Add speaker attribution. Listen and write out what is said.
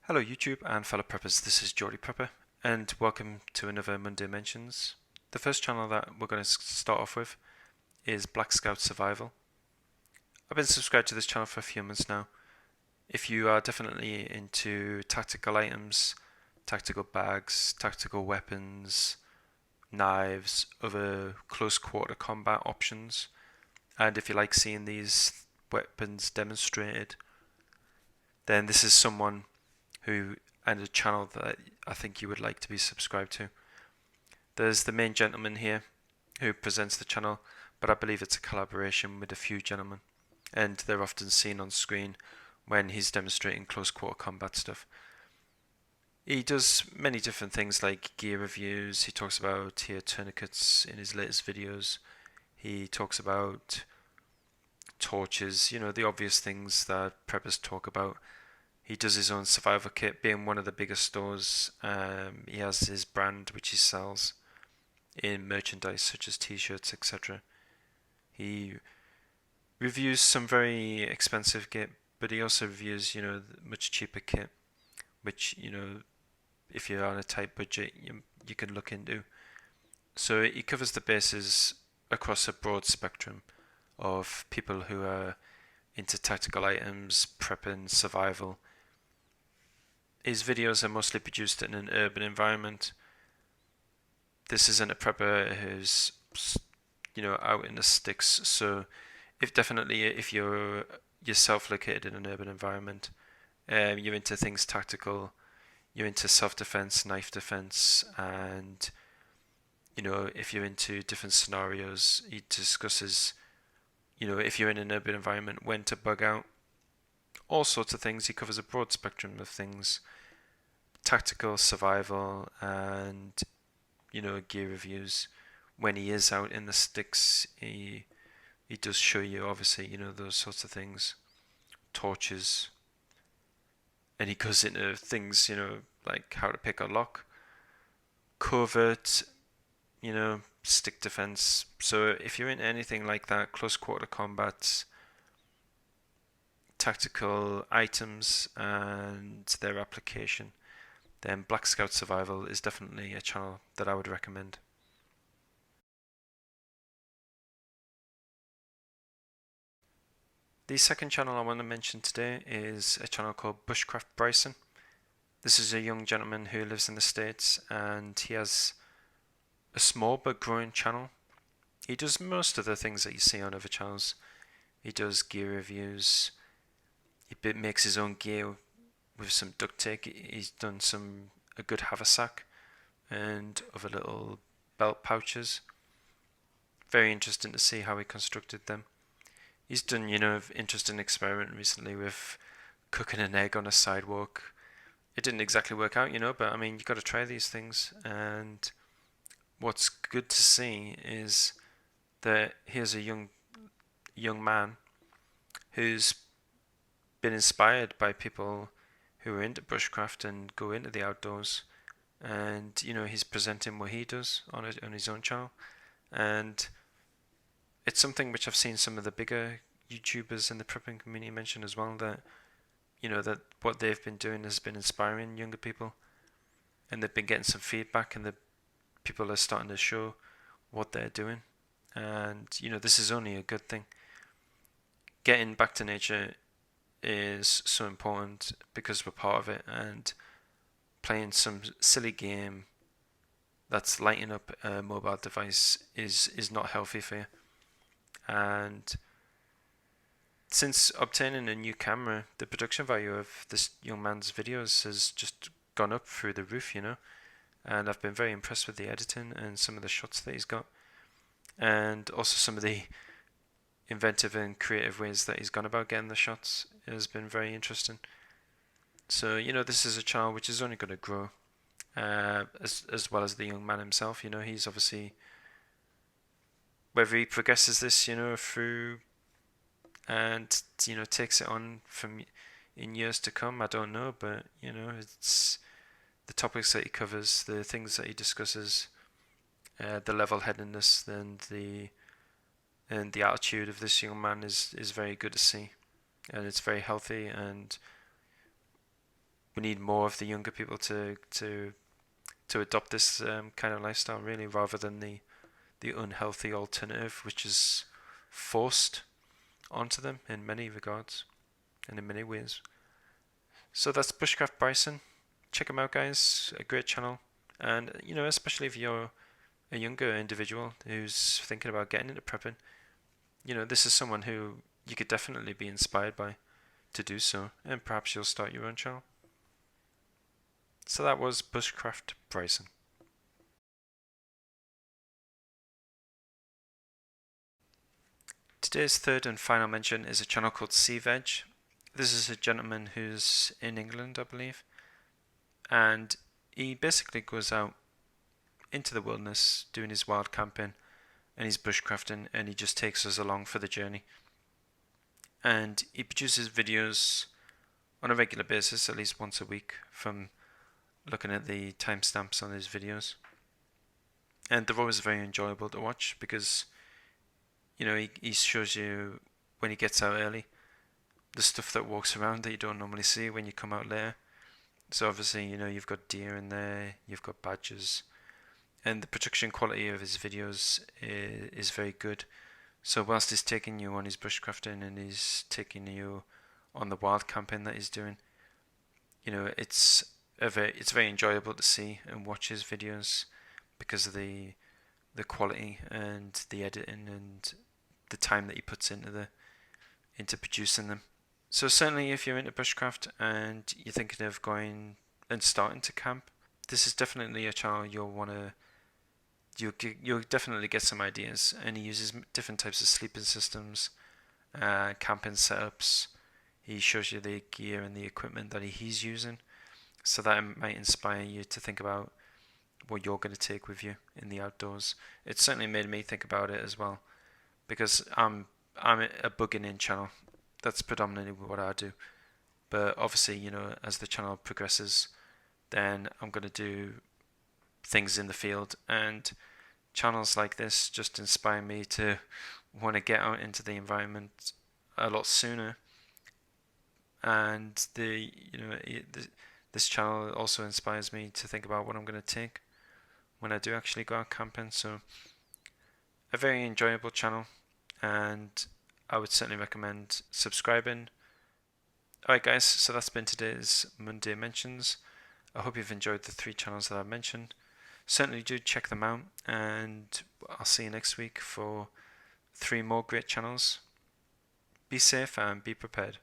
Speaker 1: Hello YouTube and fellow preppers, this is Geordie Prepper and welcome to another Monday Mentions. The first channel that we're going to start off with is Black Scout Survival. I've been subscribed to this channel for a few months now. If you are definitely into tactical items, tactical bags, tactical weapons, knives, other close quarter combat options, and if you like seeing these weapons demonstrated, then this is someone and a channel that I think you would like to be subscribed to. There's the main gentleman here who presents the channel, but I believe it's a collaboration with a few gentlemen, and they're often seen on screen when he's demonstrating close quarter combat stuff. He does many different things like gear reviews. He talks about here tourniquets in his latest videos. He talks about torches, the obvious things that preppers talk about. He does his own survival kit, being one of the biggest stores. He has his brand which he sells in merchandise such as t-shirts, etc. He reviews some very expensive kit, but he also reviews, much cheaper kit, which, if you're on a tight budget, you can look into. So he covers the bases across a broad spectrum of people who are into tactical items, prepping, survival. His videos are mostly produced in an urban environment. This isn't a prepper who's, out in the sticks. So, if you're yourself located in an urban environment, you're into things tactical, you're into self-defense, knife defense, and if you're into different scenarios, he discusses, if you're in an urban environment, when to bug out, all sorts of things. He covers a broad spectrum of things. Tactical, survival, and gear reviews. When he is out in the sticks, he does show you obviously those sorts of things, torches, and he goes into things like how to pick a lock, covert, stick defense. So if you're in anything like that, close quarter combat, tactical items and their application, then Black Scout Survival is definitely a channel that I would recommend. The second channel I want to mention today is a channel called Bushcraft Bryson. This is a young gentleman who lives in the States, and he has a small but growing channel. He does most of the things that you see on other channels. He does gear reviews, he makes his own gear with some duct tape. He's done a good haversack and other little belt pouches. Very interesting to see how he constructed them. He's done, an interesting experiment recently with cooking an egg on a sidewalk. It didn't exactly work out, but I mean, you've got to try these things. And what's good to see is that here's a young man who's been inspired by people who are into bushcraft and go into the outdoors, and he's presenting what he does on his own channel, and it's something which I've seen some of the bigger YouTubers in the prepping community mention as well, that that what they've been doing has been inspiring younger people, and they've been getting some feedback, and the people are starting to show what they're doing, and this is only a good thing. Getting back to nature is so important because we're part of it, and playing some silly game that's lighting up a mobile device is not healthy for you. And since obtaining a new camera, the production value of this young man's videos has just gone up through the roof, and I've been very impressed with the editing and some of the shots that he's got, and also some of the inventive and creative ways that he's gone about getting the shots has been very interesting. So this is a channel which is only going to grow, as well as the young man himself. He's obviously, whether he progresses this through and takes it on from in years to come, I don't know, but it's the topics that he covers, the things that he discusses, the level-headedness and the attitude of this young man is very good to see, and it's very healthy, and we need more of the younger people to adopt this kind of lifestyle, really, rather than the unhealthy alternative, which is forced onto them in many regards and in many ways. So that's Bushcraft Bryson. Check him out, guys. A great channel, and especially if you're a younger individual who's thinking about getting into prepping, this is someone who you could definitely be inspired by to do so, and perhaps you'll start your own channel. So that was Bushcraft Bryson. Today's third and final mention is a channel called Sea Veg. This is a gentleman who's in England, I believe, and he basically goes out into the wilderness doing his wild camping and he's bushcrafting, and he just takes us along for the journey. And he produces videos on a regular basis, at least once a week, from looking at the timestamps on his videos. And they're always very enjoyable to watch because he shows you when he gets out early the stuff that walks around that you don't normally see when you come out later. So obviously, you've got deer in there, you've got badgers, and the production quality of his videos is very good. So whilst he's taking you on his bushcrafting and he's taking you on the wild camping that he's doing, it's very enjoyable to see and watch his videos because of the quality and the editing and the time that he puts into producing them. So certainly if you're into bushcraft and you're thinking of going and starting to camp, this is definitely a channel you'll definitely get some ideas. And he uses different types of sleeping systems, camping setups. He shows you the gear and the equipment that he's using, so that might inspire you to think about what you're going to take with you in the outdoors. It certainly made me think about it as well, because I'm a bugging in channel. That's predominantly what I do. But obviously, as the channel progresses, then I'm going to do things in the field, and channels like this just inspire me to want to get out into the environment a lot sooner. And this channel also inspires me to think about what I'm going to take when I do actually go out camping. So a very enjoyable channel, and I would certainly recommend subscribing. Alright guys, so that's been today's Monday Mentions. I hope you've enjoyed the 3 channels that I've mentioned. Certainly do check them out, and I'll see you next week for 3 more great channels. Be safe and be prepared.